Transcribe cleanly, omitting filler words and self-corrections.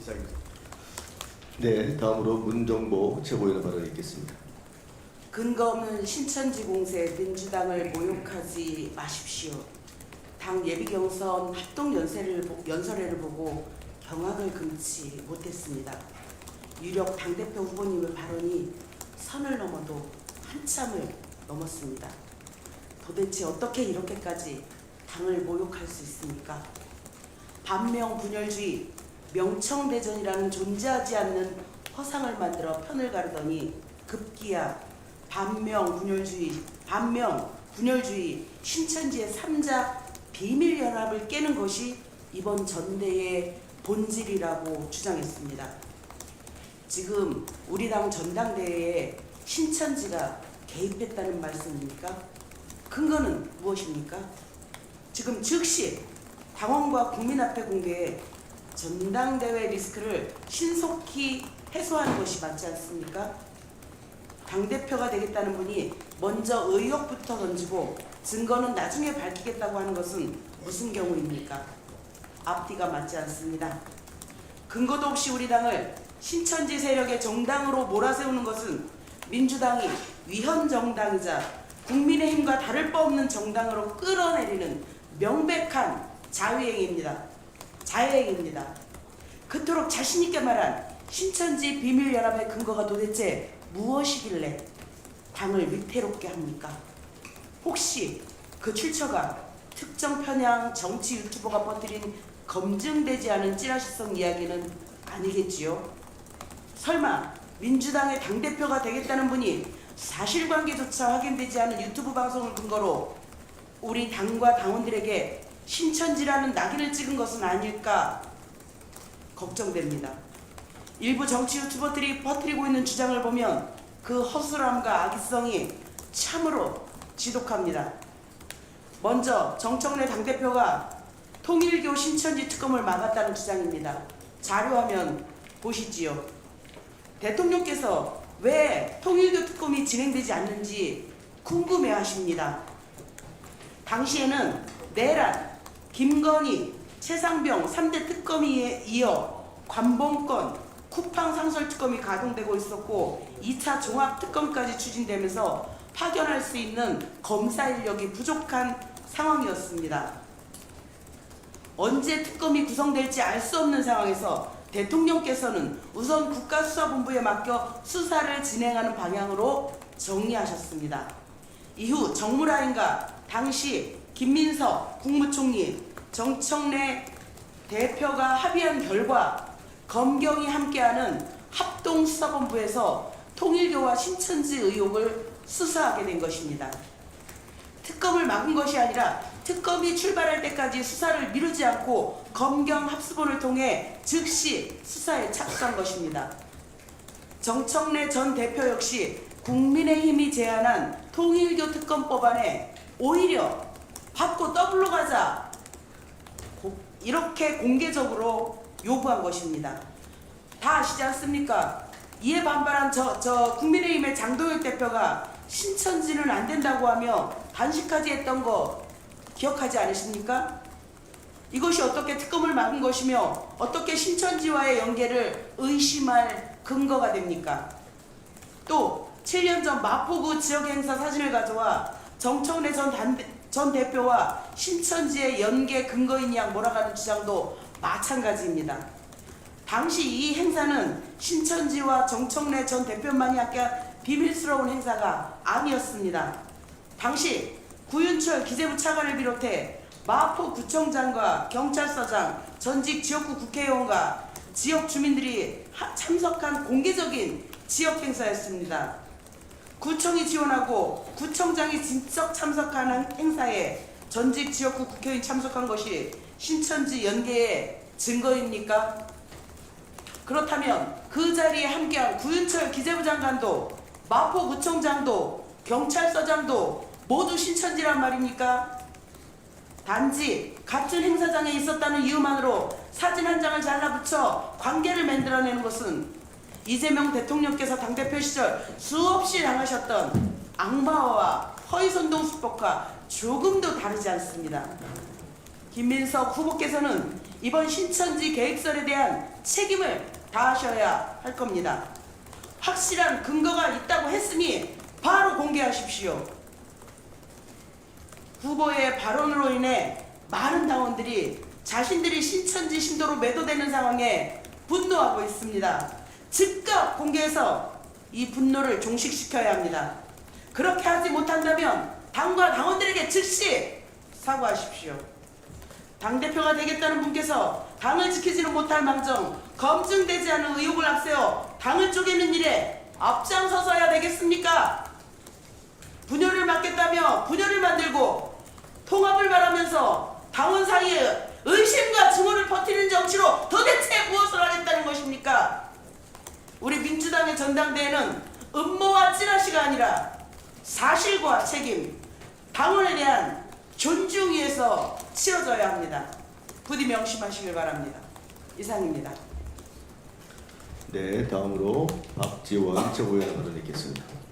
시작입니다. 네, 다음으로 문정보 최고위원 발언 있겠습니다. 근거 없는 신천지 공세 민주당을 모욕하지 마십시오. 당 예비경선 합동연설회를 보고 경악을 금치 못했습니다. 유력 당대표 후보님의 발언이 선을 넘어도 한참을 넘었습니다. 도대체 어떻게 이렇게까지 당을 모욕할 수 있습니까? 반명 분열주의, 명청대전이라는 존재하지 않는 허상을 만들어 편을 가르더니 급기야 반명 분열주의 신천지의 3자 비밀연합을 깨는 것이 이번 전대의 본질이라고 주장했습니다. 지금 우리 당 전당대회에 신천지가 개입했다는 말씀입니까? 근거는 무엇입니까? 지금 즉시 당원과 국민 앞에 공개해 전당대회 리스크를 신속히 해소하는 것이 맞지 않습니까? 당대표가 되겠다는 분이 먼저 의혹부터 던지고 증거는 나중에 밝히겠다고 하는 것은 무슨 경우입니까? 앞뒤가 맞지 않습니다. 근거도 없이 우리 당을 신천지 세력의 정당으로 몰아세우는 것은 민주당이 위헌정당이자 국민의힘과 다를 바 없는 정당으로 끌어내리는 명백한 자해행위입니다. 그토록 자신있게 말한 신천지 비밀연합의 근거가 도대체 무엇이길래 당을 위태롭게 합니까? 혹시 그 출처가 특정 편향 정치 유튜버가 퍼뜨린 검증되지 않은 찌라시성 이야기는 아니겠지요? 설마 민주당의 당대표가 되겠다는 분이 사실관계조차 확인되지 않은 유튜브 방송을 근거로 우리 당과 당원들에게 신천지라는 낙인을 찍은 것은 아닐까 걱정됩니다. 일부 정치 유튜버들이 퍼뜨리고 있는 주장을 보면 그 허술함과 악의성이 참으로 지독합니다. 먼저 정청래 당대표가 통일교 신천지 특검을 막았다는 주장입니다. 자료화면 보시지요. 대통령께서 왜 통일교 특검이 진행되지 않는지 궁금해하십니다. 당시에는 내란, 김건희, 최상병 3대 특검에 이어 관봉권, 쿠팡 상설 특검이 가동되고 있었고 2차 종합특검까지 추진되면서 파견할 수 있는 검사 인력이 부족한 상황이었습니다. 언제 특검이 구성될지 알 수 없는 상황에서 대통령께서는 우선 국가수사본부에 맡겨 수사를 진행하는 방향으로 정리하셨습니다. 이후 정무라인과 당시 김민석 국무총리, 정청래 대표가 합의한 결과 검경이 함께하는 합동수사본부에서 통일교와 신천지 의혹을 수사하게 된 것입니다. 특검을 막은 것이 아니라 특검이 출발할 때까지 수사를 미루지 않고 검경 합수본을 통해 즉시 수사에 착수한 것입니다. 정청래 전 대표 역시 국민의힘이 제안한 통일교 특검법안에 오히려 받고 더블로 가자 이렇게 공개적으로 요구한 것입니다. 다 아시지 않습니까? 이에 반발한 국민의힘의 장동혁 대표가 신천지는 안 된다고 하며 단식까지 했던 거 기억하지 않으십니까? 이것이 어떻게 특검을 막은 것이며 어떻게 신천지와의 연계를 의심할 근거가 됩니까? 또 7년 전 마포구 지역행사 사진을 가져와 정청래 전 대표와 신천지의 연계 근거인 양 몰아가는 주장도 마찬가지입니다. 당시 이 행사는 신천지와 정청래 전 대표만이 함께한 비밀스러운 행사가 아니었습니다. 당시 구윤철 기재부 차관을 비롯해 마포구청장과 경찰서장, 전직 지역구 국회의원과 지역 주민들이 참석한 공개적인 지역 행사였습니다. 구청이 지원하고 구청장이 직접 참석하는 행사에 전직 지역구 국회의원이 참석한 것이 신천지 연계의 증거입니까? 그렇다면 그 자리에 함께한 구윤철 기재부 장관도 마포구청장도 경찰서장도 모두 신천지란 말입니까? 단지 같은 행사장에 있었다는 이유만으로 사진 한 장을 잘라붙여 관계를 만들어내는 것은 이재명 대통령께서 당대표 시절 수없이 당하셨던 악마와 허위선동수법과 조금도 다르지 않습니다. 김민석 후보께서는 이번 신천지 계획설에 대한 책임을 다하셔야 할 겁니다. 확실한 근거가 있다고 했으니 바로 공개하십시오. 후보의 발언으로 인해 많은 당원들이 자신들이 신천지 신도로 매도되는 상황에 분노하고 있습니다. 즉각 공개해서 이 분노를 종식시켜야 합니다. 그렇게 하지 못한다면 당과 당원들에게 즉시 사과하십시오. 당대표가 되겠다는 분께서 당을 지키지는 못할 망정 검증되지 않은 의혹을 앞세워 당을 쪼개는 일에 앞장서서야 되겠습니까? 분열을 막겠다며 분열을 만들고 통합을 말하면서 당원 사이에 의심과 증오를 퍼뜨리는 정치로 도대체 무엇을 하겠다는 것입니까? 우리 민주당의 전당대회는 음모와 찌라시가 아니라 사실과 책임, 당원에 대한 존중 위에서 치러져야 합니다. 부디 명심하시길 바랍니다. 이상입니다. 네, 다음으로 박지원 최고위원 발언 있겠습니다.